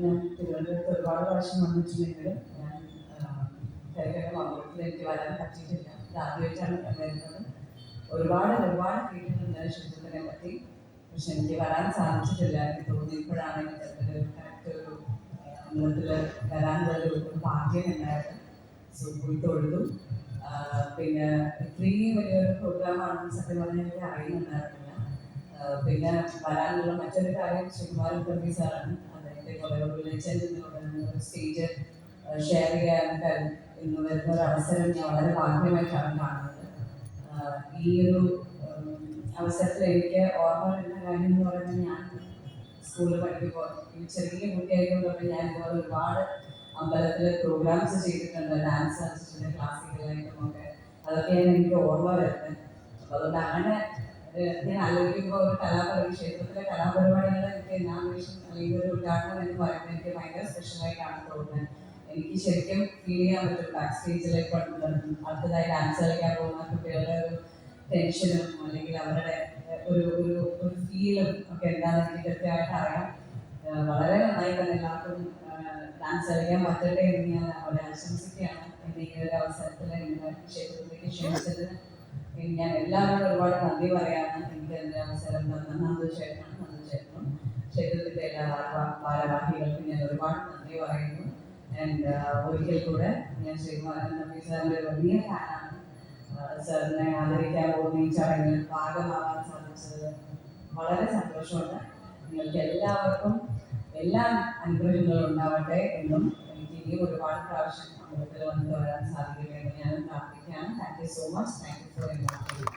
ഞാൻ തിരുവനന്തപുരത്ത് ഒരുപാട് പ്രാവശ്യം വന്നിട്ടുണ്ടെങ്കിലും ഞാൻ മംഗളത്തിൽ എനിക്ക് വരാൻ പറ്റിയിട്ടില്ല. ഇത് ആദ്യമായിട്ടാണ് ഞാൻ വരുന്നത്. ഒരുപാട് കേട്ടിട്ടുണ്ട് ക്ഷേത്രത്തിനെ പറ്റി, പക്ഷെ എനിക്ക് വരാൻ സാധിച്ചിട്ടില്ല. എനിക്ക് തോന്നിയപ്പോഴാണ് എനിക്ക് കറക്റ്റ് ഒരു അമ്പലത്തിൽ വരാനുള്ള ഒരു ഭാഗ്യം ഉണ്ടായത്. സോ പോയി തൊഴുതു. പിന്നെ ഇത്രയും വലിയൊരു പ്രോഗ്രാമാണെന്ന് സത്യം പറഞ്ഞാൽ എനിക്ക് അറിയുന്നുണ്ടായിരുന്നില്ല. പിന്നെ വരാനുള്ള മറ്റൊരു കാര്യം ശ്രീകുമാരൻ തമ്പി സാറാണ്. അദ്ദേഹത്തെ പോലെ ഒരു ലെജൻഡ് എന്ന് പറയുന്ന സ്റ്റേജ് ഷെയർ ചെയ്യാനൊക്കെ ഇന്ന് വരുന്ന ഒരു അവസരം ഞാൻ വളരെ ഭാഗ്യമായിട്ടാണ് കാണുന്നത്. ഈ ഒരു അവസരത്തിൽ എനിക്ക് ഓർമ്മ വരുന്ന കാര്യം എന്ന് പറയുന്നത്, ഞാൻ സ്കൂളിൽ പഠിക്കുമ്പോൾ ഈ ചെറിയ കുട്ടിയായതുകൊണ്ട് ഞാൻ ഇതുപോലെ ഒരുപാട് അമ്പലത്തിൽ പ്രോഗ്രാംസ് ചെയ്തിട്ടുണ്ട്. ഡാൻസ് കളിച്ചിട്ടുണ്ട്, ക്ലാസിക്കലായിട്ടും ഒക്കെ. അതൊക്കെയാണ് എനിക്ക് ഓർമ്മ വരുന്നത്. അപ്പോൾ അതുകൊണ്ട് അങ്ങനെ ഞാൻ ആലോചിക്കുമ്പോൾ ഒരു ക്ഷേത്രത്തിലെ കലാപരിപാടികൾ എനിക്ക് ഇനാഗുറേഷൻ അല്ലെങ്കിൽ ഒരു ഉദ്ഘാടനം എന്ന് പറയുന്നത് എനിക്ക് ഭയങ്കര സ്പെഷ്യലായിട്ടാണ് തോന്നുന്നത്. എനിക്ക് ശരിക്കും ഫീൽ ചെയ്യാൻ പറ്റും ബാക്ക് സ്റ്റേജിലേക്ക് അടുത്തതായി ഡാൻസ് കളിക്കാൻ പോകുന്ന കുട്ടികളുടെ ഒരു ടെൻഷനും അല്ലെങ്കിൽ അവരുടെ ഒരു ഒരു ഒരു ഫീലും ഒക്കെ എന്താണെന്ന് എനിക്ക് കൃത്യമായിട്ട് അറിയാം. വളരെ നന്നായി തന്നെ എല്ലാവർക്കും ഡാൻസ് കളിക്കാൻ പറ്റട്ടെ എന്ന് ഞാൻ അവരെ ആശംസിക്കുകയാണ്. എന്നെ ഈ ഒരു അവസരത്തിൽ എന്നെ ക്ഷേത്രത്തിലേക്ക് ക്ഷണിച്ചതിന് ഞാൻ എല്ലാവരോടും ഒരുപാട് നന്ദി പറയാണ്. എനിക്ക് എൻ്റെ അവസരം തന്ന നന്ദു ചേട്ടനും ക്ഷേത്രത്തിൻ്റെ എല്ലാ ഭാരവാഹികൾക്കും ഞാൻ ഒരുപാട് നന്ദി പറയുന്നു. ആൻഡ് ഒരിക്കൽ കൂടെ ഞാൻ ശ്രീകുമാരൻ തമ്പി സാറിൻ്റെ വലിയ ഫാനാണ്. സാറിനെ ആദരിക്കാൻ പോകുന്ന ഈ ചടങ്ങിൽ ഭാഗമാവാൻ സാധിച്ചത് വളരെ സന്തോഷമുണ്ട്. നിങ്ങൾക്ക് എല്ലാവർക്കും എല്ലാ അനുഗ്രഹങ്ങളും ഉണ്ടാവട്ടെ എന്നും എനിക്ക് ഇനി ഒരുപാട് പ്രാവശ്യം അമ്പലത്തിൽ വന്നിട്ട് വരാൻ സാധിക്കട്ടെ എന്ന് ഞാൻ പ്രാർത്ഥിക്കുകയാണ്. Thank you so much. Thank you for inviting.